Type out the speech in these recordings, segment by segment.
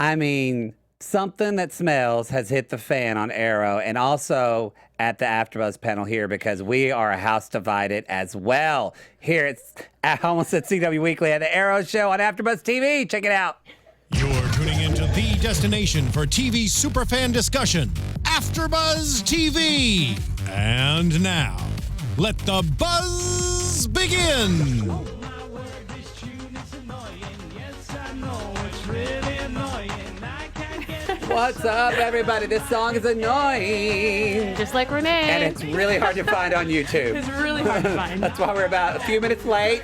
I mean, something that smells has hit the fan on Arrow, and also at the AFTERBUZZ panel here, because we are a house divided as well. Here it's almost at CW Weekly at the Arrow Show on AFTERBUZZ TV. Check it out. You're tuning into the destination for TV superfan discussion, AFTERBUZZ TV. And now, let the buzz begin. Oh my word, this tune is annoying. Yes, I know it's really annoying. I can't get What's up, everybody? This song is annoying. Just like Renee. And it's really hard to find on YouTube. It's really hard to find. That's why we're about a few minutes late.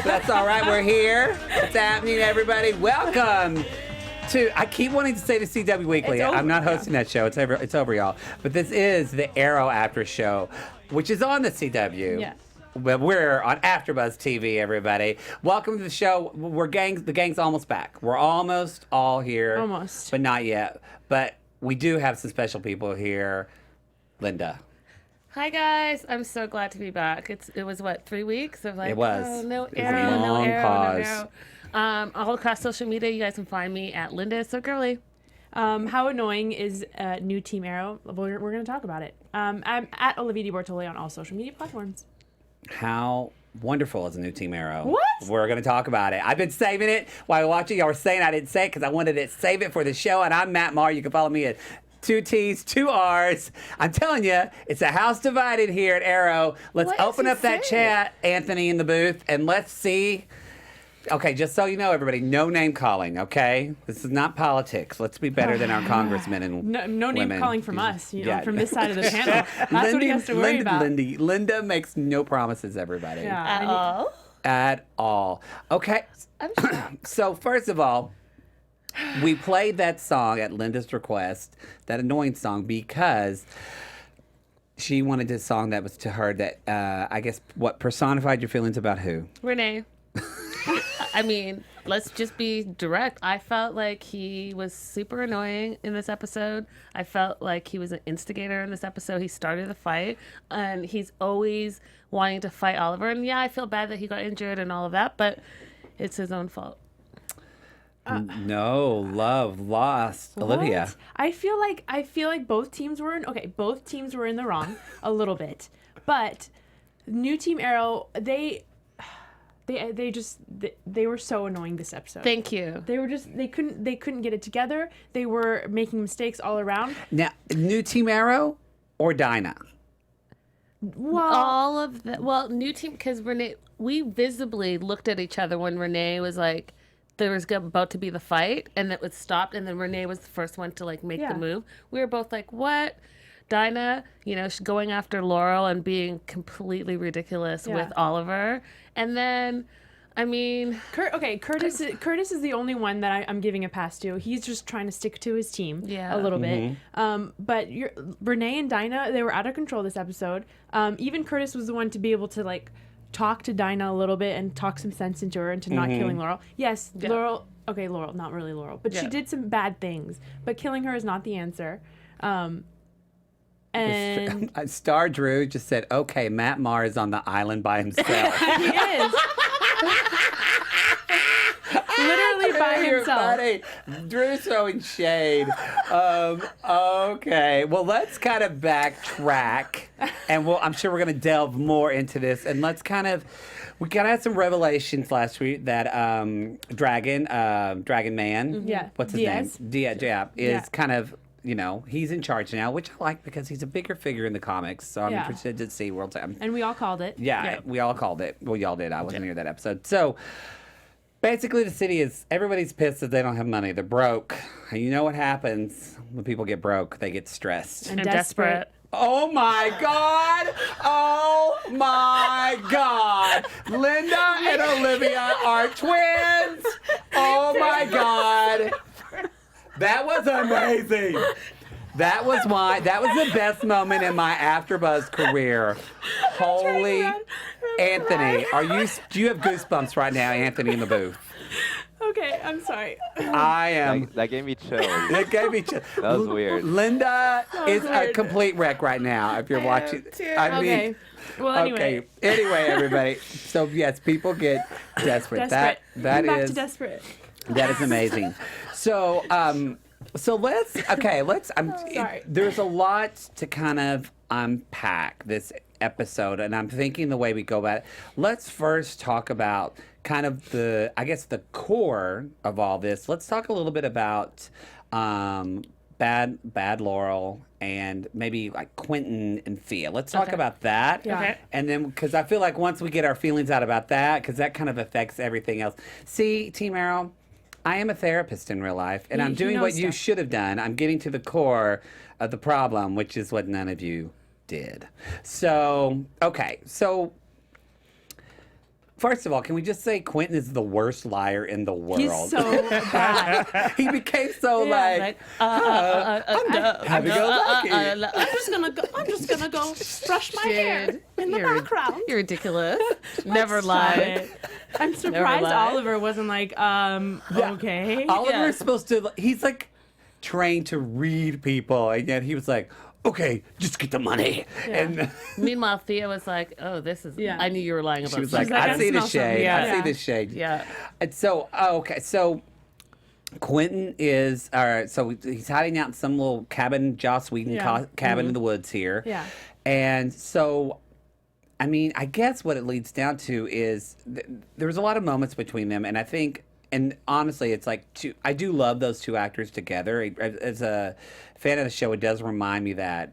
That's all right. We're here. It's happening, everybody. Welcome to, I keep wanting to say the CW Weekly. It's over, I'm not hosting that show. It's over, y'all. But this is the Arrow After Show, which is on the CW. Yeah. But we're on AFTERBUZZ TV, everybody. Welcome to the show. The gang's almost back. We're almost all here. Almost. But not yet. But we do have some special people here. Linda. Hi guys, I'm so glad to be back. It was what, 3 weeks of like It was. Oh, no It was a Arrow, no long Arrow, pause. no Arrow. All across social media, you guys can find me at Linda So Girly. How annoying is new Team Arrow? We're going to talk about it. I'm at Olivia deBortoli on all social media platforms. How wonderful is a new Team Arrow? What? We're going to talk about it. I've been saving it while watching. Y'all were saying I didn't say it because I wanted to save it for the show. And I'm Matt Marr. You can follow me at 2 T's, 2 R's. I'm telling you, it's a house divided here at Arrow. Let's What is open he up that saying? chat, Anthony, in the booth, and let's see. Okay, just so you know, everybody, no name calling, okay? This is not politics. Let's be better than our congressmen and No name women. calling from us, Yeah. from this side of the panel. That's what he has to worry about. Linda makes no promises, everybody. Yeah. At all? At all. Okay. I'm shocked. So first of all, we played that song at Linda's request, that annoying song, because she wanted a song that was to her that, I guess, what personified your feelings about who? Renee. I mean, let's just be direct. I felt like he was super annoying in this episode. I felt like he was an instigator in this episode. He started the fight, and he's always wanting to fight Oliver. And yeah, I feel bad that he got injured and all of that, but it's his own fault. No, love, lost. Olivia. What? I feel like both teams were both teams were in the wrong a little bit. But new Team Arrow, they were so annoying this episode. Thank you. They couldn't get it together. They were making mistakes all around. Now, new Team Arrow or Dinah? Well, All of the new team, because Renee, we visibly looked at each other when Renee was like, there was about to be the fight, and it was stopped, and then Renee was the first one to like make Yeah. the move. We were both like, what? Dinah, she's going after Laurel and being completely ridiculous Yeah. with Oliver, and then, I mean, Curtis is the only one that I'm giving a pass to. He's just trying to stick to his team Yeah. a little bit. But Renee and Dinah, they were out of control this episode. Even Curtis was the one to be able to like talk to Dinah a little bit and talk some sense into her into not killing Laurel. Yes, Yeah. Laurel. Okay, Laurel, not really Laurel, but she Yeah. did some bad things. But killing her is not the answer. And Star Drew just said, okay, Matt Marr is on the island by himself. he is. Literally by You're himself. funny. Drew's throwing shade. Okay. Well, let's kind of backtrack, and I'm sure we're going to delve more into this. And we kind of had some revelations last week that Dragon Man. Yeah. What's his Diaz. name? Diaz. Yeah. Is Yeah. kind of. He's in charge now, which I like because he's a bigger figure in the comics. So I'm Yeah. interested to see World Time. And we all called it. Yeah, we all called it. Well, y'all did. I wasn't here that episode. So basically, the city everybody's pissed that they don't have money. They're broke. And you know what happens when people get broke? They get stressed. And and desperate. desperate. Oh my God! Oh my God! Linda and Olivia are twins! Oh my God! That was amazing! That was the best moment in my AFTERBUZZ career. Holy Anthony, do you have goosebumps right now, Anthony, in the booth? Okay, I'm sorry. I am. That gave me chills. It gave me chills. That was weird. Linda is a weird. complete wreck right now. If you're watching, I mean, Okay. Well, anyway. okay. Anyway, everybody. So yes, people get desperate. Desperate. That Back is to desperate. That is amazing. So, let's. Sorry. There's a lot to kind of unpack this episode, and I'm thinking the way we go about it. Let's first talk about kind of the core of all this. Let's talk a little bit about bad Laurel and maybe like Quentin and Thea. Let's talk about that. Yeah. Okay. And then, because I feel like once we get our feelings out about that, because that kind of affects everything else. See, Team Arrow, I am a therapist in real life, and I'm doing what you should have done. I'm getting to the core of the problem, which is what none of you did. So, okay. So, first of all, can we just say Quentin is the worst liar in the world? He's so bad. He became so happy-go-lucky. I'm just gonna go brush my hair in the background. You're ridiculous. Never Stop lied. it. I'm surprised lied. Oliver wasn't like, okay. Oliver is supposed to, he's like trained to read people, and yet he was like, okay, just get the money. Yeah. And Meanwhile, Thea was like, "Oh, this is. Yeah. I knew you were lying about." she was something." like, I see the smell something. shade. Yeah. I see the shade. Yeah. And so, okay, so Quentin is, all right, so he's hiding out in some little cabin, Joss Whedon cabin in the woods here. Yeah. And so, I mean, I guess what it leads down to is there was a lot of moments between them, and I think, and honestly, it's like I do love those two actors together. As a fan of the show, it does remind me that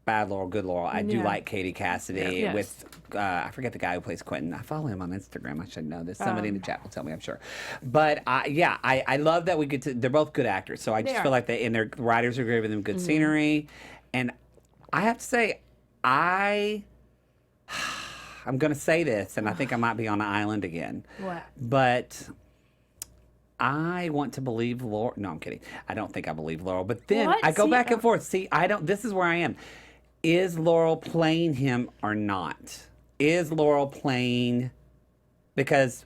Bad Laurel, Good Laurel. I do like Katie Cassidy Yes. with, I forget the guy who plays Quentin. I follow him on Instagram. I should know this. Somebody in the chat will tell me, I'm sure. But I love that we get to, they're both good actors. So I just feel like and their writers are giving them good scenery. And I have to say, I'm going to say this, and I think I might be on an island again. What? But I want to believe Laurel. No, I'm kidding. I don't think I believe Laurel. But then What? I go See, back and forth. See, this is where I am. Is Laurel playing him or not? Is Laurel playing? Because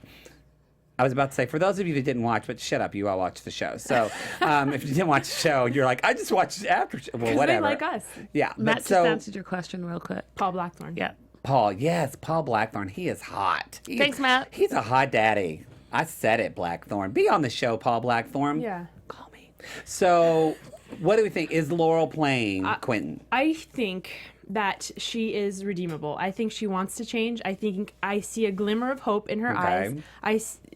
I was about to say, for those of you that didn't watch, but shut up, you all watched the show. So if you didn't watch the show, you're like, I just watched after. Well, whatever. They like us. Yeah. Matt but just so answered your question real quick. Paul Blackthorne. Yeah. Paul Blackthorne, he is hot. Thanks, Matt. He's a hot daddy. I said it, Blackthorne. Be on the show, Paul Blackthorne. Yeah. Call me. So, what do we think? Is Laurel playing Quentin? I think that she is redeemable. I think she wants to change. I think I see a glimmer of hope in her eyes.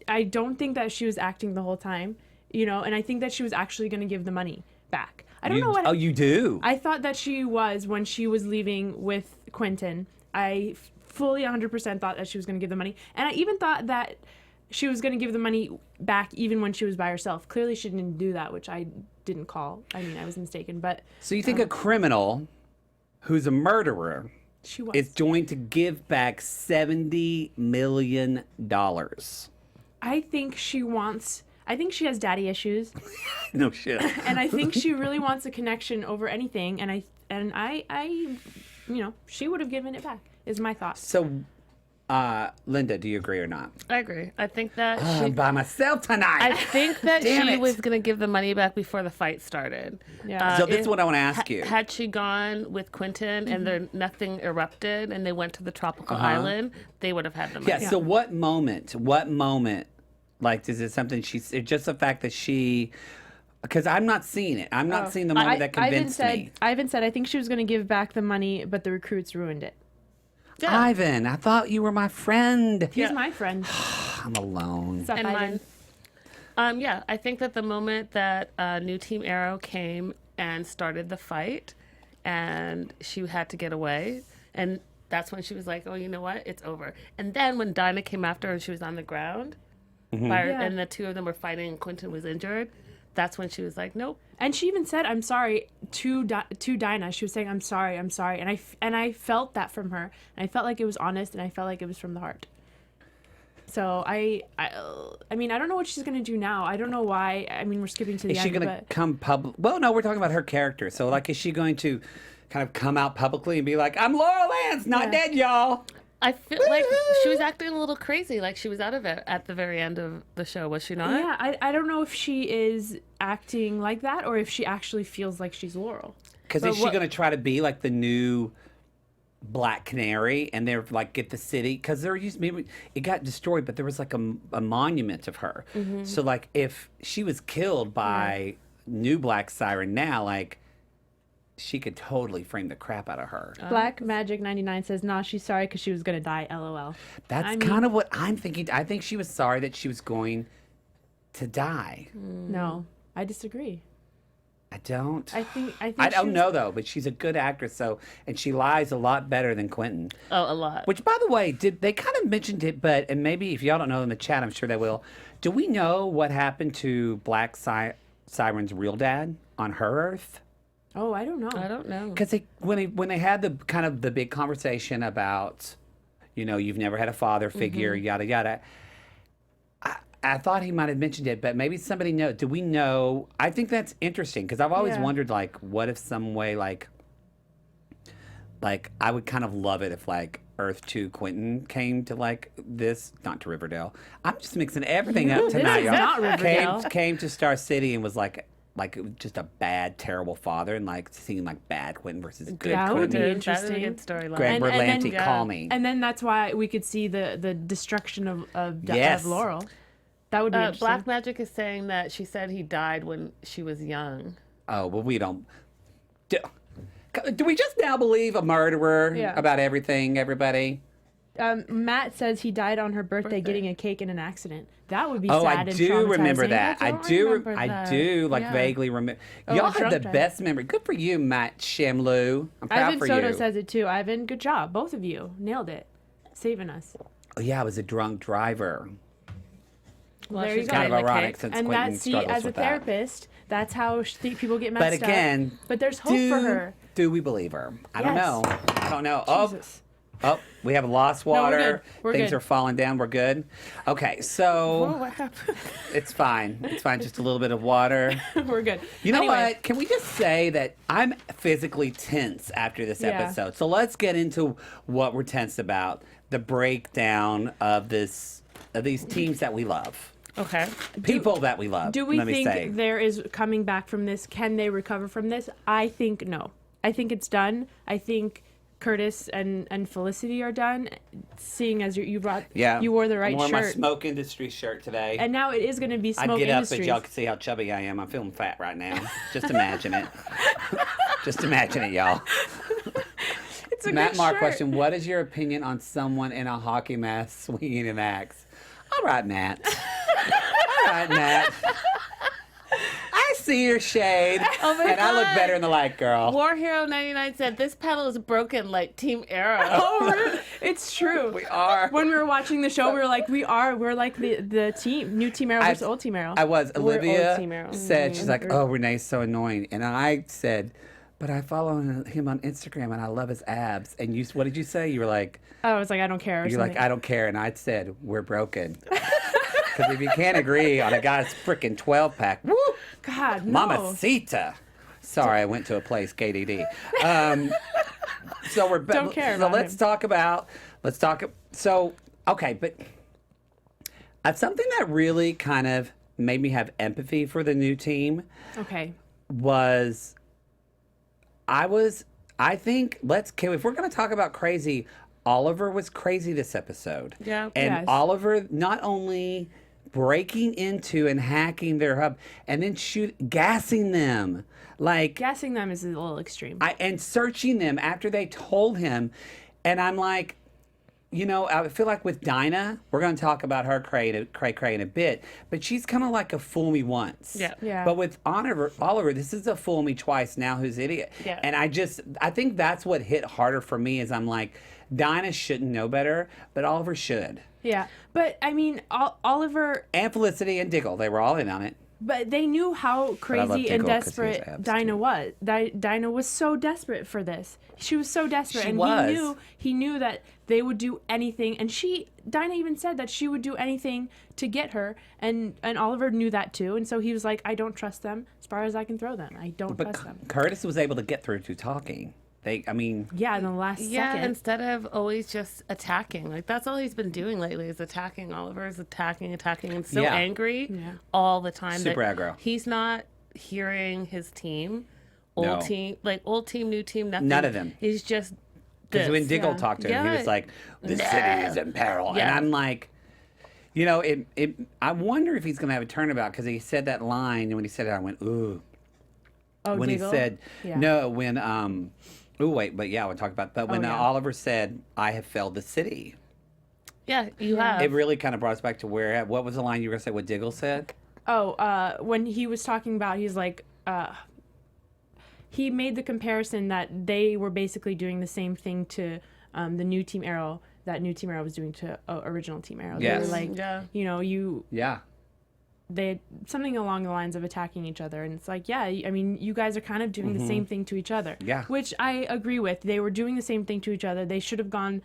I don't think that she was acting the whole time, and I think that she was actually going to give the money back. I don't know what. Oh, you do? I thought that she was when she was leaving with Quentin. I fully 100% thought that she was going to give the money. And I even thought that she was going to give the money back even when she was by herself. Clearly she didn't do that, which I didn't call. I mean, I was mistaken. But So you think a criminal who's a murderer she was. is going to give back $70 million? I think she has daddy issues. No shit. And I think she really wants a connection over anything. And I she would have given it back, is my thought. So, Linda, do you agree or not? I agree. I think that I'm by myself tonight. I think that Damn she it. was going to give the money back before the fight started. Yeah. So this is what I want to ask you. Had she gone with Quentin and nothing erupted and they went to the tropical island, they would have had the money. Yeah, so what moment, like, is it something it's just the fact that she, because I'm not seeing it. I'm not seeing the moment that convinced me. Ivan said, I think she was going to give back the money, but the recruits ruined it. Yeah. Ivan, I thought you were my friend. He's my friend. I'm alone. What's up, And Ivan? mine. Yeah, I think that the moment that new Team Arrow came and started the fight and she had to get away, and that's when she was like, oh, you know what? It's over. And then when Dinah came after her and she was on the ground, and the two of them were fighting and Quentin was injured, that's when she was like, nope. And she even said, I'm sorry, to Dinah. She was saying, I'm sorry. And I felt that from her. And I felt like it was honest, and I felt like it was from the heart. So I mean, I don't know what she's going to do now. I don't know why. I mean, we're skipping to the Is end. she going to come public? Well, no, we're talking about her character. So, like, is she going to kind of come out publicly and be like, I'm Laurel Lance, not dead, y'all? I feel like she was acting a little crazy, like she was out of it at the very end of the show, was she not? Yeah, I don't know if she is acting like that or if she actually feels like she's Laurel. Because is she going to try to be like the new Black Canary, and they're like get the city because there used maybe it got destroyed, but there was like a monument of her. So like if she was killed by new Black Siren now, like she could totally frame the crap out of her. Black Magic 99 says, "Nah, she's sorry because she was gonna die." LOL. That's kind of what I'm thinking. I think she was sorry that she was going to die. No, I disagree. I don't. I think I she don't was- know though, but she's a good actress, so and she lies a lot better than Quentin. Oh, a lot. Which, by the way, did they kind of mentioned it? But and maybe if y'all don't know in the chat, I'm sure they will. Do we know what happened to Black Siren's real dad on her Earth? Oh, I don't know. I don't know. Because when they had the kind of the big conversation about, you know, you've never had a father figure, yada yada. I thought he might have mentioned it, but maybe somebody know. Do we know? I think that's interesting because I've always Yeah. wondered, like, what if some way, like I would kind of love it if like Earth 2 Quentin came to like this, not to Riverdale. I'm just mixing everything up tonight, is y'all. not Riverdale. Came to Star City and was like just a bad, terrible father, and like seeing like bad Quentin versus good That would Quentin. be That is a interesting. good storyline. Greg And then- Berlanti, call me. And then that's why we could see the destruction of Yes. Laurel. That would be interesting. Black Magic is saying that she said he died when she was young. Oh, well, we don't. Do we just now believe a murderer Yeah. about everything, everybody? Matt says he died on her birthday getting a cake in an accident. That would be Oh, sad I and do remember traumatizing. that. I don't do. remember I that. do like Yeah. vaguely remember. Oh, Y'all a have drunk the drive. best memory. Good for you, Matt Shamloo. I'm proud Ivan for Soto you. says it too. Ivan, good job. Both of you nailed it. Saving us. Oh, yeah, I was a drunk driver. Well, There you she's go. Kind of getting the ironic cake. since And Quentin that, see, struggles as a with that. therapist, that's how people get messed But again, up. But there's hope for her. Do we believe her? I don't Yes. know. I don't know. Jesus. Oh, we have lost we're water. good. We're Things good. are falling down. We're good. Okay, so What happened? it's fine. It's fine. Just a little bit of water. We're good. You know Anyway, what? Can we just say that I'm physically tense after this Yeah. episode? So let's get into what we're tense about. The breakdown of these teams that we love. Okay. People that we love. Do we let me say. think there is coming back from this? Can they recover from this? I think no. I think it's done. I think Curtis and Felicity are done. Seeing as you wore the right I'm wearing shirt, my Smoke Industry shirt today. and now it is going to be I'd Smoke get up, Industries. but y'all can see how chubby I am. I'm feeling fat right now. Just imagine it. Just imagine it, y'all. It's a Matt good Marr shirt. question: what is your opinion on someone in a hockey mask swinging an axe? All right, Matt. All right, Matt. I see your shade, Oh my and I look God. better in the light, girl. War Hero 99 said this panel is broken like Team Arrow. Oh, really? It's true. We are. When we were watching the show, we were like, we're like the team, new Team Arrow versus old Team Arrow. I was. We're old Olivia Team Arrow. said, she's like, oh, Renee's so annoying. And I said, but I follow him on Instagram and I love his abs. And you, what did you say? You were like, I was like, I don't care. Or you're something. like, I don't care. And I said, we're broken. Because if you can't agree on a guy's freaking 12-pack, woo, God, no. mamacita. Sorry, I went to a place, KDD. So we're Don't care So about let's him. talk about. So okay, but something that really kind of made me have empathy for the new team Okay. was I think if we're going to talk about crazy, Oliver was crazy this episode. Yeah. And Yes. Oliver not only breaking into and hacking their hub and then gassing them like Gassing them is a little extreme. and searching them after they told him, and I'm like, you know, I feel like with Dinah, we're going to talk about her cray in a bit, but she's kind of like a fool me once. Yeah. Yeah. But with Oliver, this is a fool me twice now who's idiot. Yeah. And I think that's what hit harder for me is I'm like, Dinah shouldn't know better, but Oliver should. Yeah. But, I mean, Oliver, And Felicity and Diggle, they were all in on it. but they knew how love crazy and Diggle 'cause he has desperate abs, Dinah too. was. Dinah was so desperate for this. She was so desperate. She and was. he knew that they would do anything. And Dinah even said that she would do anything to get her. And Oliver knew that too. And so he was like, I don't trust them as far as I can throw them. I don't But trust them. Curtis was able to get through to talking. Yeah, in the last Yeah, second. instead of always just attacking. Like, that's all he's been doing lately is attacking. Oliver is attacking, and so Yeah. angry Yeah. all the time. Super that aggro. He's not hearing his team. No. Old team, new team, nothing. None of them. He's just Because when this. Diggle talked to him, he Yeah. was like, "The city is in peril," and Yeah. I'm like, you know, I wonder if he's gonna have a turnabout because he said that line, and when he said it, I went, "Ooh." Oh, When Diggle? he said, Yeah. "No," when oh wait, but yeah, we'll talk about. But when yeah. Oliver said, "I have failed the city," Yeah, you have. it really kind of brought us back to where. What was the line you were gonna say? What Diggle said? Oh, when he was talking about, he's like, he made the comparison that they were basically doing the same thing to the new Team Arrow that new Team Arrow was doing to original Team Arrow. They Yes. were like, Yeah. you know, Yeah. they something along the lines of attacking each other, and it's like, yeah, I mean, you guys are kind of doing the same thing to each other. Yeah. Which I agree with. They were doing the same thing to each other. They should have done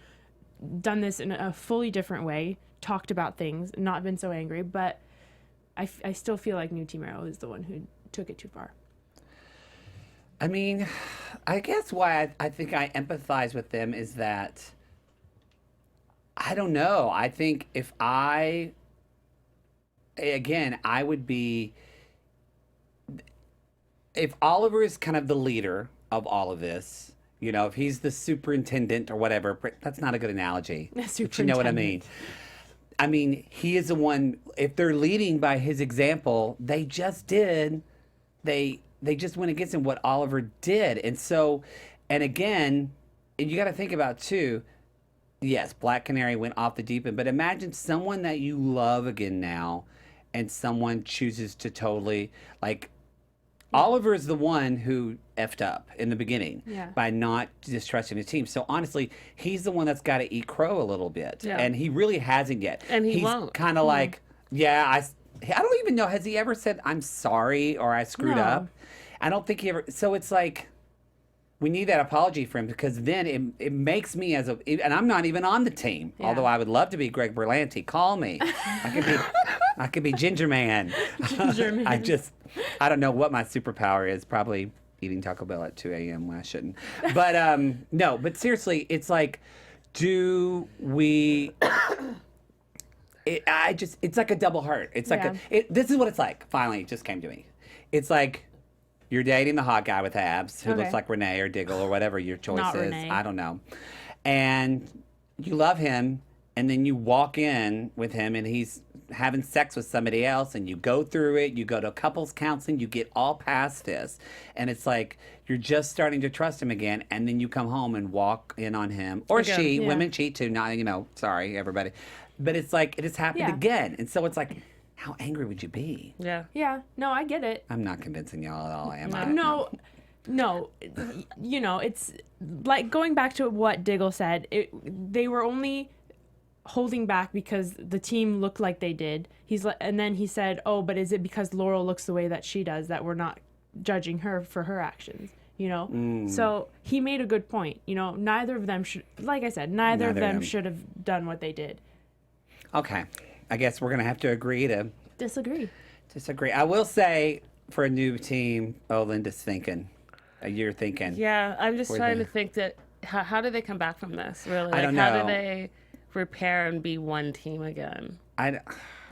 this in a fully different way, talked about things, not been so angry. But I still feel like new Team Arrow is the one who took it too far. I mean, I guess why I think I empathize with them is that I don't know. I think if I would be, if Oliver is kind of the leader of all of this, you know, if he's the superintendent or whatever, that's not a good analogy. But you know what I mean? I mean, he is the one, if they're leading by his example, they just just went against him what Oliver did. And so, and again, and you got to think about too, yes, Black Canary went off the deep end, but imagine someone that you love again now and someone chooses to totally, like, Oliver is the one who effed up in the beginning by not distrusting his team. So honestly, he's the one that's got to eat crow a little bit. Yeah. And he really hasn't yet. And he's won't. Kind of like, yeah, I don't even know, has he ever said, "I'm sorry," or "I screwed No. up"? I don't think he ever, so it's like, we need that apology for him because then it makes me and I'm not even on the team, although I would love to be Greg Berlanti. Call me. I could be Ginger Man. Ginger Man. I don't know what my superpower is. Probably eating Taco Bell at 2 a.m. when I shouldn't. But no, but seriously, it's like, do we... it's like a double heart. It's like this is what it's like. Finally, it just came to me. It's like you're dating the hot guy with abs who looks like Renee or Diggle or whatever your choice Not is. Renee. I don't know. And you love him, and then you walk in with him, and he's having sex with somebody else, and you go through it. You go to couples counseling. You get all past this, and it's like you're just starting to trust him again, and then you come home and walk in on him or Again. she. Yeah. Women cheat too. Not sorry everybody, but it's like it has happened again, and so it's like, how angry would you be? Yeah. Yeah, no, I get it. I'm not convincing y'all at all, am I? No, you know, it's like going back to what Diggle said. They were only holding back because the team looked like they did. And then he said, "Oh, but is it because Laurel looks the way that she does that we're not judging her for her actions?" You know. So he made a good point. You know, neither of them should. Like I said, neither of them should have done what they did. Okay, I guess we're gonna have to agree to Disagree. disagree. I will say for a new team, Linda's thinking. You're thinking. Yeah, I'm just trying the- to think that how do they come back from this? Really, I don't how know. do they repair and be one team again? How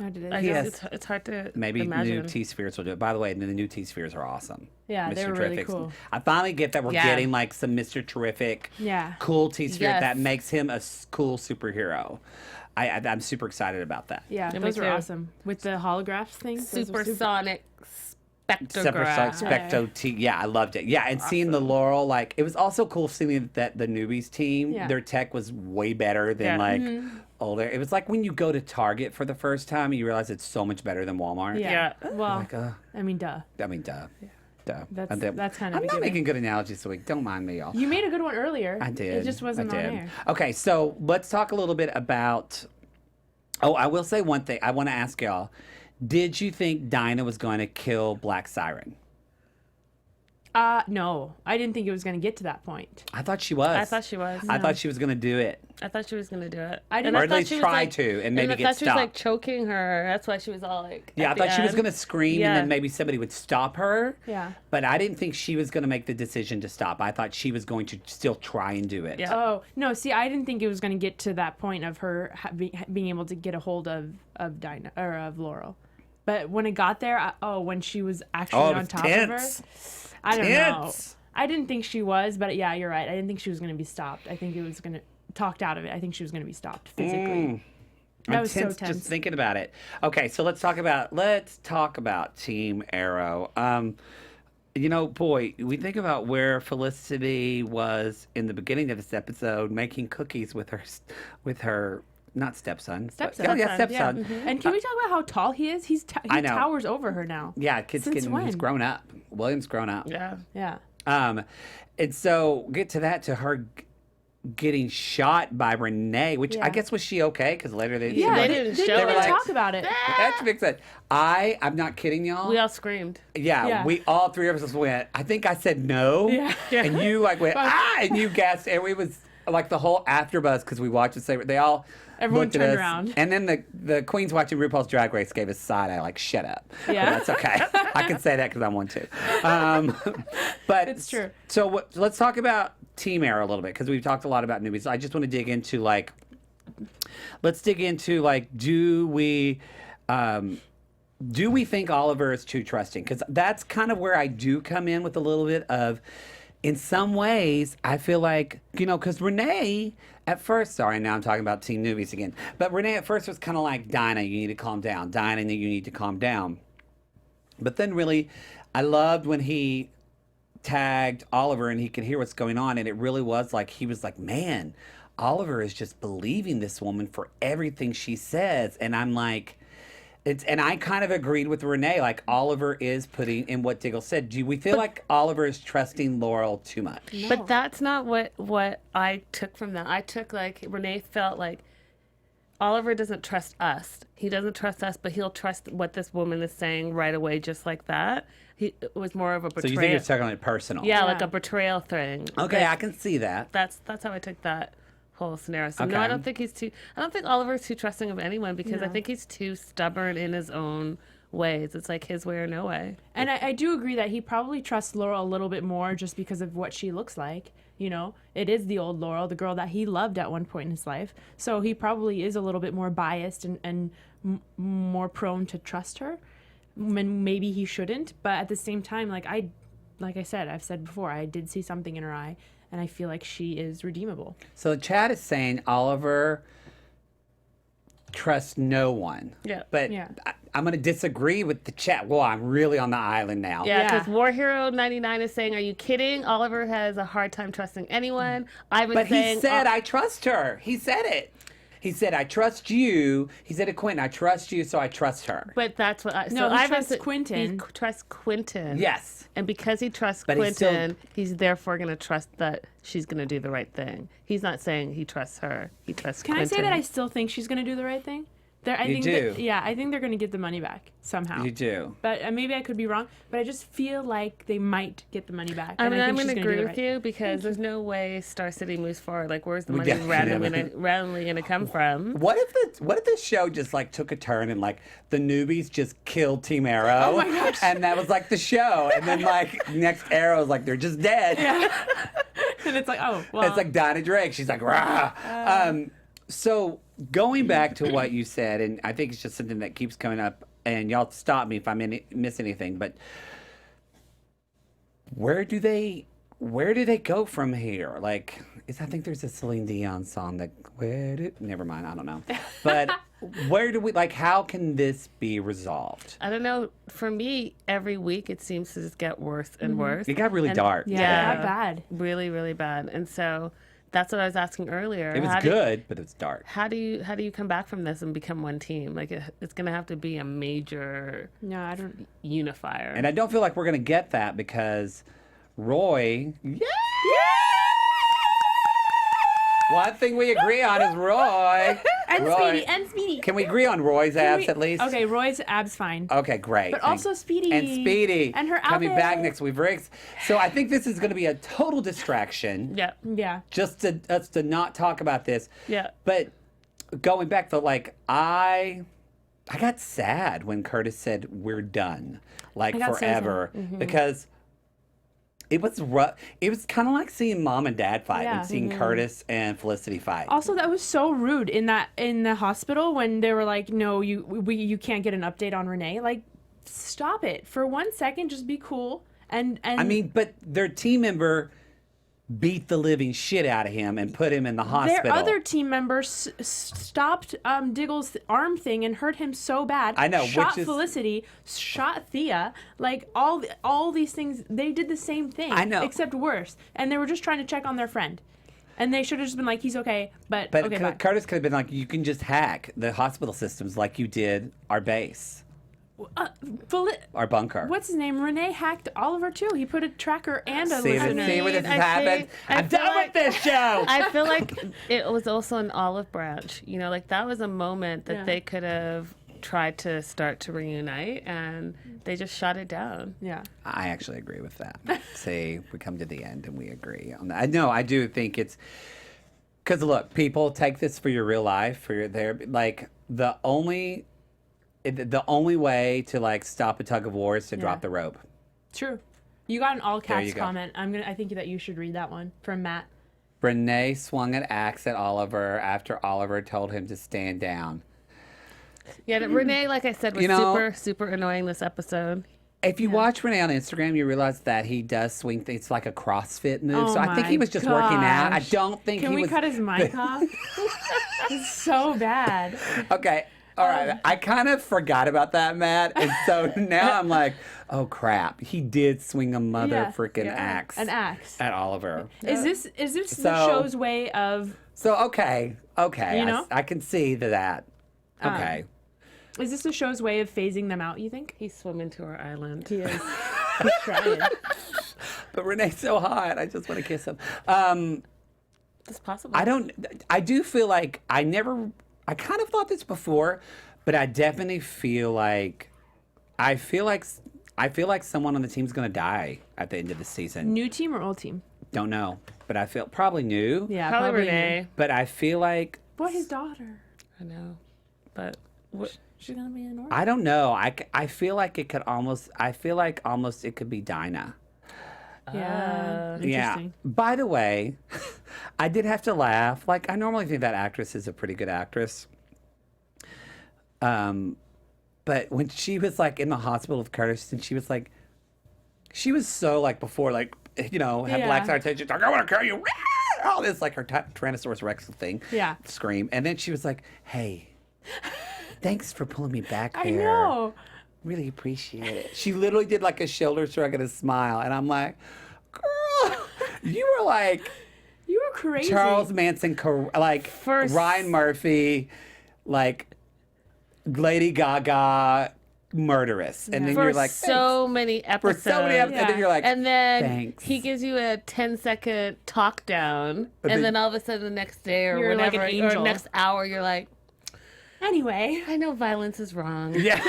did it? I Yes. just, it's hard to Maybe imagine. new T-spheres will do it. By the way, the new T-spheres are awesome. Yeah, they were really Terrific's- cool. I finally get that we're Yeah. getting like some Mr. Terrific, Yeah. cool T-sphere Yes. that makes him a cool superhero. I'm super excited about that. Yeah, me those were too. awesome with the holographs thing. Those were Supersonic Separate spectrograph. Specto T. Yeah, I loved it. Yeah, and seeing the Laurel, like, it was also cool seeing that the newbies team, Yeah. their tech was way better than Yeah. like older. It was like when you go to Target for the first time, you realize it's so much better than Walmart. Yeah. Yeah. Well, Like, I mean, duh. I mean, duh. Duh. That's And then- kind of I'm a not given. making good analogies this week. Don't mind me, y'all. You made a good one earlier. I did. It just wasn't I on did. air. Okay, so let's talk a little bit about. Oh, I will say one thing. I want to ask y'all. Did you think Dinah was going to kill Black Siren? No, I didn't think it was going to get to that point. I thought she was. I thought she was. I thought she was going to do it. I thought she was gonna do it. I didn't- And Or at thought least she was, try like- to and maybe I get thought she was like stopped. choking her. That's why she was all like. Yeah, I at thought the she was end. going to scream and Yeah. then maybe somebody would stop her. Yeah. But I didn't think she was going to make the decision to stop. I thought she was going to still try and do it. Yeah. Oh no! See, I didn't think it was going to get to that point of her being able to get a hold of Dinah or of Laurel. But when it got there, when she was actually Oh, it on was top tense. of her, I don't know. Tense. I didn't think she was, but yeah, you're right. I didn't think she was going to be stopped. I think it was going to talked out of it. I think she was going to be stopped physically. That was so tense. Just thinking about it. Okay, so let's talk about Team Arrow. You know, boy, we think about where Felicity was in the beginning of this episode, making cookies with her not stepson. Stepson. Oh yeah, stepson. Yeah. And can we talk about how tall he is? He I know. towers over her now. Yeah, Since he's when? grown up. William's grown up. Yeah. Yeah. And so get to that, to her getting shot by Renee, which I guess, was she okay? Because later they Yeah, they didn't didn't show even it. talk about it. That's big sense. I'm not kidding y'all. We all screamed. Yeah, we all three of us went. I think I said no, and you like went and you guessed, and we was like the whole AfterBuzz because we watched the same. They all Everyone looked at turned us, around. and then the queens watching RuPaul's Drag Race gave us side eye like shut up. Yeah. But that's okay. I can say that because I'm one too. But It's true. So let's talk about Team Arrow a little bit because we've talked a lot about newbies. I just want to dig into do we think Oliver is too trusting? Because that's kind of where I do come in with a little bit of, in some ways, I feel like, because Renee at first, sorry, now I'm talking about teen newbies again, but Renee at first was kind of like, Dinah, you need to calm down. Dinah, you need to calm down. But then really, I loved when he tagged Oliver and he could hear what's going on, and it really was like, he was like, man, Oliver is just believing this woman for everything she says. And I'm like, and I kind of agreed with Renee, like Oliver is putting in what Diggle said. Do we feel like Oliver is trusting Laurel too much? No. But that's not what I took from that. I took like Renee felt like Oliver doesn't trust us. He doesn't trust us, but he'll trust what this woman is saying right away, just like that. It was more of a betrayal. So you think you're talking like personal? Yeah, like a betrayal thing. Okay, I can see that. That's how I took that whole scenario. So no, Okay. I don't think Oliver's too trusting of anyone because I think he's too stubborn in his own ways. It's like his way or no way. And I do agree that he probably trusts Laurel a little bit more just because of what she looks like. It is the old Laurel, the girl that he loved at one point in his life. So he probably is a little bit more biased and more prone to trust her. And maybe he shouldn't. But at the same time, like I said, I've said before, I did see something in her eye. And I feel like she is redeemable. So Chad is saying Oliver trusts no one. Yeah. But Yeah. I'm going to disagree with the chat. Well, I'm really on the island now. Yeah, Yeah. because War Hero 99 is saying, "Are you kidding? Oliver has a hard time trusting anyone." I've been But saying, he said, I trust her. He said it. He said, I trust you. He said to Quentin, I trust you, so I trust her. But that's what. No, he Ivan trusts said- Quentin. He trusts Quentin. Yes. And because he trusts But he's Quentin, he's therefore going to trust that she's going to do the right thing. He's not saying he trusts her. He trusts Can Quentin. I say that I still think she's going to do the right thing? I You think do. I think they're going to get the money back somehow. You do. But maybe I could be wrong. But I just feel like they might get the money back. I and mean, I I'm think going to she's gonna agree do with the right- you because there's no way Star City moves forward. Like, where's the money definitely randomly going to come from? What if the show just like took a turn and like the newbies just killed Team Arrow? Oh my gosh. And that was like the show. And then like next Arrow's like they're just dead. And it's like, oh, well. It's like Dinah Drake. She's like, rah. So going back to what you said, and I think it's just something that keeps coming up, and y'all stop me if I miss anything, but where do they go from here? Like, I think there's a Celine Dion song that, never mind, I don't know. But where do we, like, how can this be resolved? I don't know. For me, every week it seems to just get worse and worse. It got really dark. yeah, Yeah. bad. Really, really bad. And so that's what I was asking earlier. It was good, but it was dark. How do you come back from this and become one team? Like it's going to have to be a major No, I don't. unifier. And I don't feel like we're going to get that because Roy... One thing we agree on is Roy. And Roy. Speedy, and Speedy. Can we agree on Roy's abs at least? Okay, Roy's abs fine. Okay, great. But also Speedy. And Speedy. And her coming outfit. back next week. So I think this is going to be a total distraction. yeah. Yeah. Just to us to not talk about this. Yeah. But going back though, like I got sad when Curtis said we're done, like I got so sad. forever, because it was rough. It was kind of like seeing mom and dad fight Yeah. and seeing Curtis and Felicity fight. Also, that was so rude in the hospital when they were like, "No, you can't get an update on Renee." Like, stop it for 1 second. Just be cool And I mean, but their team member beat the living shit out of him and put him in the hospital. their other team members stopped Diggle's arm thing and hurt him so bad. I know, Shot which is- Felicity, shot Thea. Like all these things, they did the same thing. I know. Except worse. And they were just trying to check on their friend. And they should have just been like, he's okay, but But okay, bye. Curtis could have been like, you can just hack the hospital systems like you did our base, our bunker. What's his name? Renee hacked Oliver too. He put a tracker and a See, listener. see where this has I happened? think- I I'm feel done like- with this show. I feel like it was also an olive branch. You know, like that was a moment that Yeah. they could have tried to start to reunite, and they just shot it down. Yeah. I actually agree with that. See, we come to the end and we agree on that. No, I do think it's because look, people take this for your real life, for your like the only way to like stop a tug of war is to drop the rope. True. You got an all There you caps go. comment. I think that you should read that one from Matt. Renee swung an axe at Oliver after Oliver told him to stand down. Yeah, Renee, like I said, was You know- super, super annoying this episode. If you watch Renee on Instagram, you realize that he does swing. It's like a CrossFit move. Oh so I think he my was just working out. I gosh. don't think Can he we was. cut his mic off? It's so bad. Okay. All right. I kind of forgot about that, Matt. And so now I'm like, oh crap. He did swing a mother Yeah, freaking yeah. axe An axe. at Oliver. Is this So- the show's way of? So okay. You know? I can see that. Okay. Is this the show's way of phasing them out? You think? He's swimming to our island. He is. He's trying. But Renee's so hot. I just want to kiss him. It's possible. I do feel like I kind of thought this before, but I definitely feel like I feel like someone on the team's going to die at the end of the season. New team or old team? Don't know, but I feel probably new. Yeah, Probably new. Renee. But I feel like But his daughter. I know. But what? She's gonna be an orphan. I don't know. I feel like it could almost. I feel like almost it could be Dinah. Yeah. Yeah. Interesting. By the way, I did have to laugh. Like I normally think that actress is a pretty good actress. But when she was like in the hospital with Curtis, and she was so like before like had Yeah. black side attention. Like I want to kill you. All this like her Tyrannosaurus Rex thing. Yeah. Scream, and then she was like, "Hey, thanks for pulling me back I there. know. Really appreciate it." She literally did like a shoulder shrug and a smile, and I'm like, "Girl, you were like You were crazy. Charles Manson, like First- Ryan Murphy, like Lady Gaga, murderous," and then For you're like, so many for episodes. so many episodes, and then you're like, And then "Thanks." he gives you a 10-second talk down, But and then- then all of a sudden the next day or You're like whenever, an or angel. next hour, you're like, Anyway. I know violence is wrong. yeah,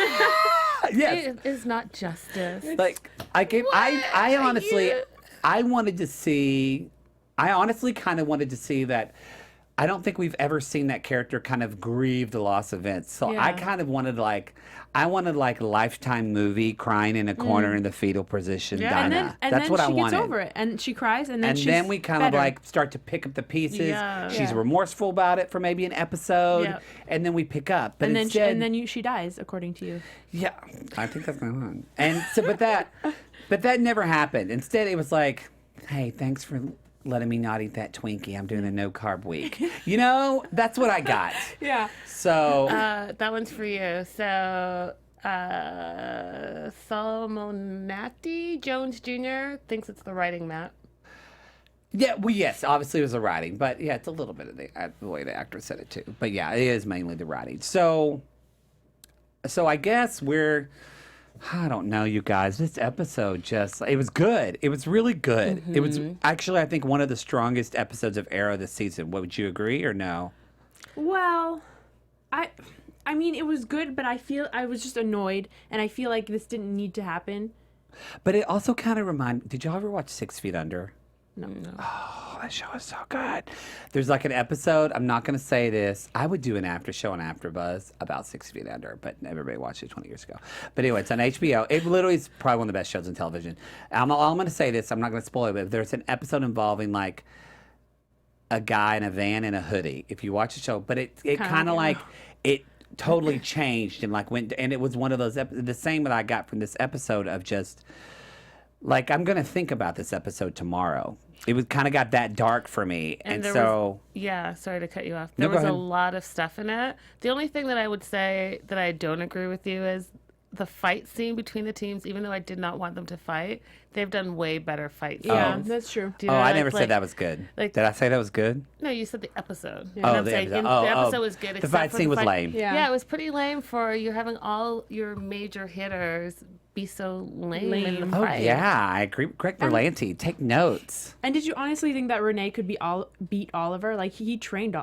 yes. It is not justice. Like I honestly, You- I wanted to see. I honestly kind of wanted to see that. I don't think we've ever seen that character kind of grieve the loss of Vince. So I Yeah. kind of wanted like Lifetime movie crying in a corner in the fetal position. Yeah. Dinah. And then, and That's then what she I wanted. gets over it, and she cries, and then And she's then we kind of better. like start to pick up the pieces. Yeah. She's Yeah. remorseful about it for maybe an episode, Yeah. and then we pick up. But and then instead, she dies, according to you. yeah, I think that's going on. And so, but that never happened. Instead, it was like, hey, thanks for letting me not eat that Twinkie. I'm doing a no carb week. That's what I got. Yeah. So That one's for you. So, Salmonati Jones Jr. thinks it's the writing, Matt. yeah, well, yes, obviously it was the writing, but yeah, it's a little bit of the way the actor said it too. But yeah, it is mainly the writing. So I guess I don't know, you guys. This episode it was good. It was really good. It was actually, I think, one of the strongest episodes of Arrow this season. What, would you agree or no? Well, I mean, it was good, but I was just annoyed, and I feel like this didn't need to happen. But it also kind of did y'all ever watch 6 Feet Under? No. Oh, that show is so good. There's like an episode, I'm not going to say this. I would do an after show on AfterBuzz about 6 Feet Under, but everybody watched it 20 years ago. But anyway, it's on HBO. It literally is probably one of the best shows on television. I'm going to say this. I'm not going to spoil it, but there's an episode involving like a guy in a van and a hoodie. If you watch the show, but it kind of like it totally changed and like went, and it was one of those, the same that I got from this episode of just like, I'm going to think about this episode tomorrow. It was kind of got that dark for me. And there so. Yeah, sorry to cut you off. No, There was go a ahead. lot of stuff in it. The only thing that I would say that I don't agree with you is the fight scene between the teams, even though I did not want them to fight, they've done way better fight scenes. Yeah, that's true. Do you Oh, know, I like- never like- said that was good. like- Did I say that was good? No, you said the episode. Yeah. And Oh, I'm the saying episode. the episode was good. The except fight for scene was fight- lame. Yeah. It was pretty lame for you're having all your major hitters be so lame in Lame. the Oh, fight. yeah. I agree. Greg Berlanti, take notes. And did you honestly think that Renee could beat Oliver? Like he trained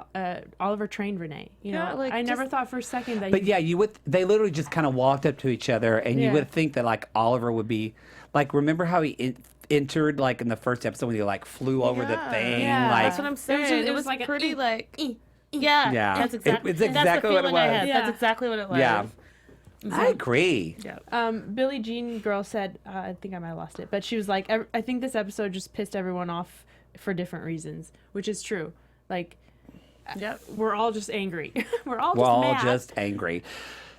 Oliver trained Renee. You Yeah, know, like, I never just- thought for a second that. But yeah, they literally just kind of walked up to each other, and you Yeah. would think that like Oliver would be like. Remember how he entered like in the first episode when he like flew over the thing? Yeah. Like, That's what I'm saying. It was like an pretty ee, like ee, yeah, Yeah. That's exactly It's exactly that's the what it feeling I was. had. Yeah. That's exactly what it was. yeah. I agree. Yeah. Billie Jean girl said, I think I might have lost it, but she was like, I think this episode just pissed everyone off for different reasons, which is true. Like, Yep. we're all just angry. We're all We're just all mad. just angry.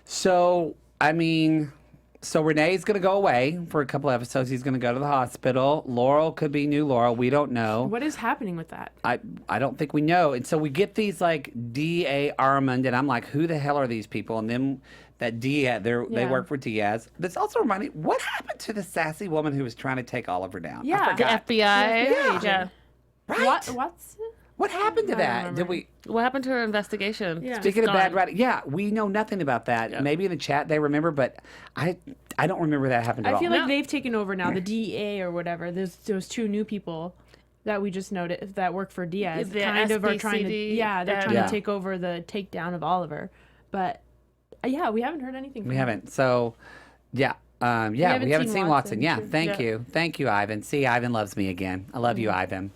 So, I mean, so Renee's going to go away for a couple episodes. He's going to go to the hospital. Laurel could be new Laurel. We don't know. What is happening with that? I don't think we know. And so we get these like D.A. Armand, and I'm like, who the hell are these people? And then that Diaz, they Yeah. work for Diaz. This also reminded me, what happened to the sassy woman who was trying to take Oliver down? Yeah. I The forgot. FBI. Yeah. Yeah. Right? What's What happened to I don't that? remember. Did we? What happened to her investigation? Yeah. Speaking of Gone. bad writing, yeah, we know nothing about that. Yeah. Maybe in the chat they remember, but I don't remember that happened at I all. feel like No. they've taken over now, the DEA or whatever. There's those two new people that we just noticed that work for Diaz. The kind of are trying to, SBCD, they're trying Yeah. to take over the takedown of Oliver. But yeah, we haven't heard anything. We from haven't. So, yeah. We haven't seen Watson. Yeah, True. thank Yeah. you. Thank you, Ivan. See, Ivan loves me again. I love you, Ivan.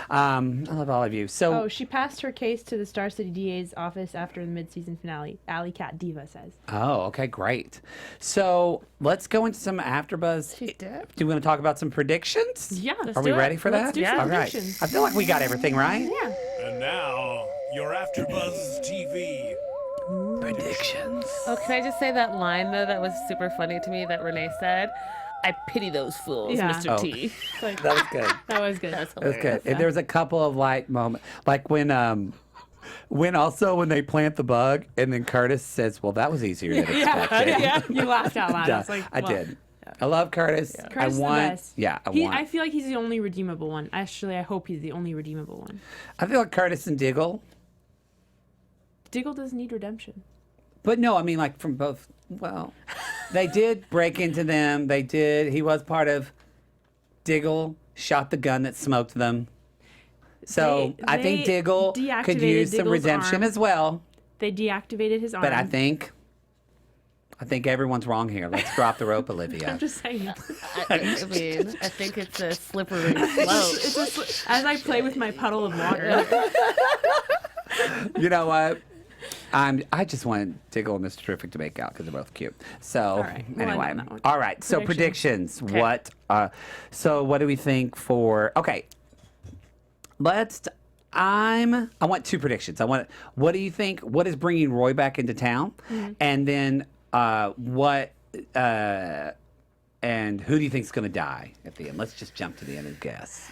I love all of you. So, Oh, she passed her case to the Star City DA's office after the mid-season finale. Alley Cat Diva says. okay, great. So, let's go into some AfterBuzz. She did. Do you want to talk about some predictions? Yeah. Are we do it. ready for that? Let's do some All right. predictions. I feel like we got everything right. Yeah. And now, your AfterBuzz TV Predictions. Oh, can I just say that line though that was super funny to me that Renee said? I pity those fools, Yeah. Mr. Oh. T. It's like, That was good. that was good. That's That was hilarious. good. And there's a couple of like moments, like when they plant the bug, and then Curtis says, "Well, that was easier than expected." Yeah. You laughed out loud. I Yeah, was like, I wow. did. I love Curtis. Curtis I is the want. best. Yeah, I I want. feel like he's the only redeemable one. Actually, I hope he's the only redeemable one. I feel like Curtis and Diggle, Diggle doesn't need redemption. but no, I mean like from both. Well, they did break into them. They did. He was part of. Diggle shot the gun that smoked them. So I think they Diggle could deactivated use some Diggle's redemption arm. as well. They deactivated his arm. But I think everyone's wrong here. Let's drop the rope, Olivia. I'm just saying. I mean, I think it's a slippery slope. As I play with my puddle of water. You know what? I just wanted Diggle and Mr. Terrific to make out because they're both cute. So right. We'll end anyway, on that one. all right. So predictions. Okay. What? So what do we think for? Okay. I want two predictions. What do you think? What is bringing Roy back into town? Mm-hmm. And then what? And who do you think is going to die at the end? Let's just jump to the end and guess.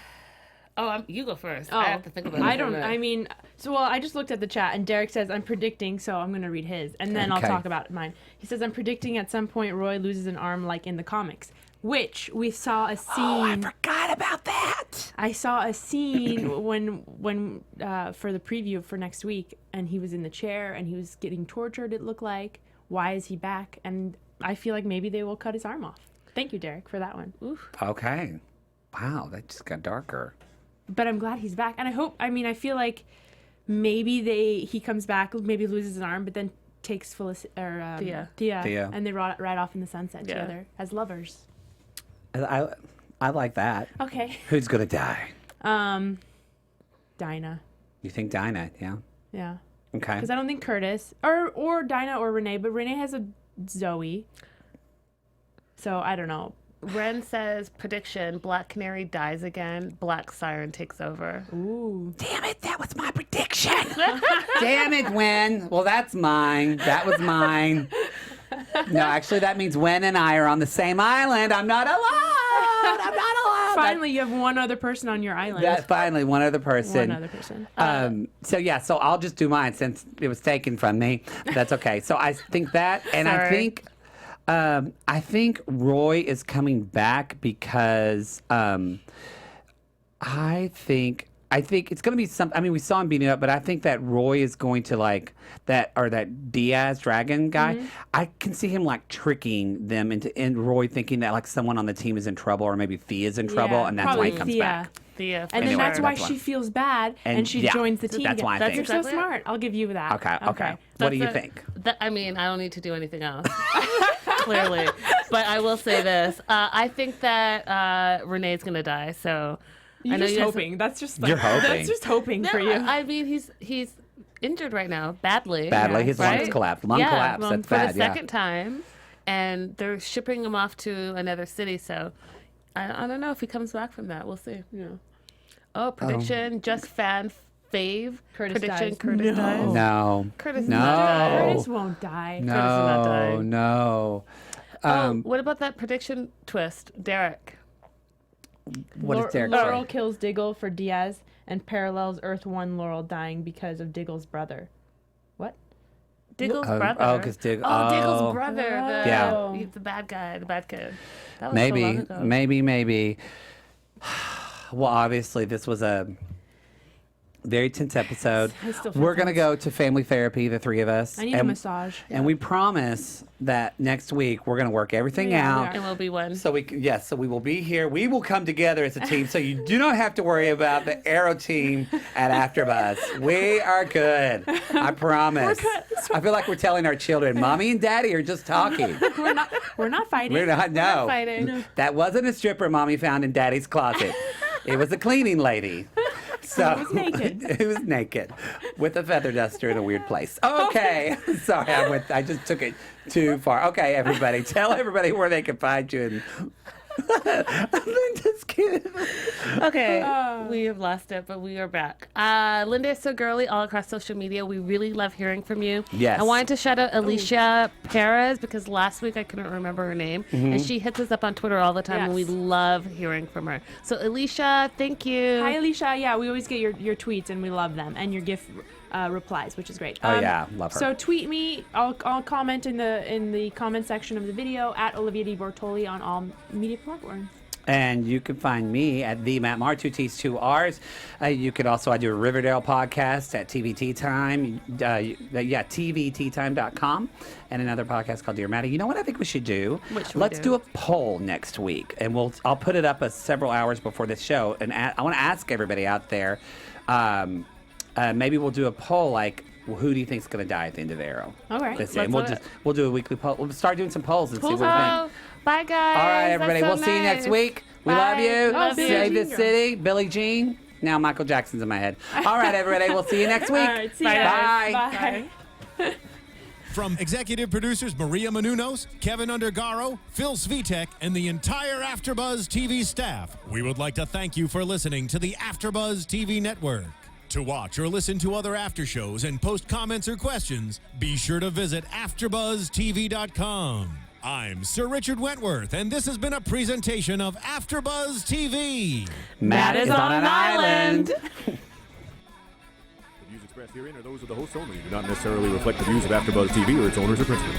Oh, you go first. I have to think about it. I for a don't. minute. I mean, I just looked at the chat and Derek says I'm predicting, so I'm gonna read his and then Okay. I'll talk about mine. He says I'm predicting at some point Roy loses an arm like in the comics, which we saw a scene. Oh, I forgot about that. I saw a scene when for the preview for next week, and he was in the chair and he was getting tortured. It looked like. Why is he back? And I feel like maybe they will cut his arm off. Thank you, Derek, for that one. Oof. Okay. Wow, that just got darker. But I'm glad he's back, and I hope. I mean, I feel like maybe he comes back, maybe loses an arm, but then takes Thea, Thea. and they ride off in the sunset Yeah. together as lovers. I like that. Okay. Who's gonna die? Dinah. You think Dinah? Yeah. Yeah. Okay. Because I don't think Curtis or Dinah or Renee, but Renee has a Zoe. So I don't know. Ren says prediction: Black Canary dies again. Black Siren takes over. Ooh. Damn it! That was my prediction. Damn it, Wen. Well, that's mine. That was mine. No, actually, that means Wen and I are on the same island. I'm not alive. I'm not allowed. Finally, you have one other person on your island. Finally, one other person. One other person. So I'll just do mine since it was taken from me. That's okay. So I think that, and I think Roy is coming back because I think it's going to be some. I mean, we saw him beating up, but I think that Roy is going to that Diaz dragon guy. Mm-hmm. I can see him like tricking them and Roy thinking that like someone on the team is in trouble or maybe Thea's in trouble, and that's why he comes Thea. back. Thea, And then Anyway, that's why that's why. she feels bad and she yeah, joins the team. that's again. why I That's think. You're so Exactly. smart. I'll give you that. Okay. What do you think? I mean, I don't need to do anything else. Clearly. But I will say this. I think that Renee's going to die. So I You're know just you guys- hoping. That's just You're hoping. That's just hoping No, for you. I mean, he's injured right now, badly. Badly, Yeah, his right? lungs collapsed. Lung collapse. well, That's for bad. the second time, and they're shipping him off to another city. So I don't know if he comes back from that. We'll see. Yeah. Oh, prediction, just fan fave. Curtis prediction, dies. Curtis dies. No. Curtis is No. not dying. Curtis won't die. Curtis is not No. dying. No. Oh, what about that prediction twist, Derek? What is Derek? Laurel kills Diggle for Diaz and parallels Earth 1 Laurel dying because of Diggle's brother. What? Diggle's Oh, brother. oh, 'cause Dig- Oh, oh. Diggle's brother. Yeah. He's the bad guy, the bad kid. That was so long Maybe, ago. maybe. Well, obviously, this was a very tense episode. I still feel We're going to tense. go to family therapy, the three of us. I need a massage. And we promise that next week we're going to work everything Yeah, we out. are. And we'll be one. So so we will be here. We will come together as a team, so you do not have to worry about the Arrow team at AFTERBUZZ. We are good. I promise. I feel like we're telling our children, Mommy and Daddy are just talking. We're not fighting. We're not. No, fighting. that wasn't a stripper Mommy found in Daddy's closet. It was a cleaning lady. So Who was naked. Who was naked with a feather duster in a weird place. Okay, sorry, I just took it too far. Okay, everybody, tell everybody where they can find you. Linda's kidding. Okay, we have lost it, but we are back. Linda is so girly all across social media. We really love hearing from you. Yes. I wanted to shout out Alicia Perez because last week I couldn't remember her name, and she hits us up on Twitter all the time, and we Yes. love hearing from her. So Alicia, thank you. Hi, Alicia. Yeah, we always get your tweets and we love them, and your GIF replies, which is great. Oh, yeah, love her. So tweet me. I'll comment in the comment section of the video at Olivia deBortoli on all media platforms. And you can find me at the Matt Marr, 2 T's, 2 R's. You could also, I do a Riverdale podcast at TVT Time. TVTtime.com. And another podcast called Dear Maddie. You know what I think we should do? What should we Let's do? do a poll next week. And I'll put it up several hours before this show. And I want to ask everybody out there, maybe we'll do a poll like, who do you think's going to die at the end of the Arrow? All right. Let's see. And Let's do we'll do a weekly poll. We'll start doing some polls and see what we think. Oh, bye, guys. All right, everybody. That's so We'll see you next nice. week. We Bye. love you. Love you. Save Billie the Jean city. Billie Jean. Now Michael Jackson's in my head. All right, everybody. We'll see you next week. All right, see Bye, you guys. guys. Bye. From executive producers Maria Menounos, Kevin Undergaro, Phil Svitek, and the entire AfterBuzz TV staff, we would like to thank you for listening to the AfterBuzz TV network. To watch or listen to other after shows and post comments or questions, be sure to visit AfterBuzzTV.com. I'm Sir Richard Wentworth, and this has been a presentation of AfterBuzz TV. Matt is on an island. The views expressed herein are those of the hosts only and do not necessarily reflect the views of AfterBuzz TV or its owners or principals.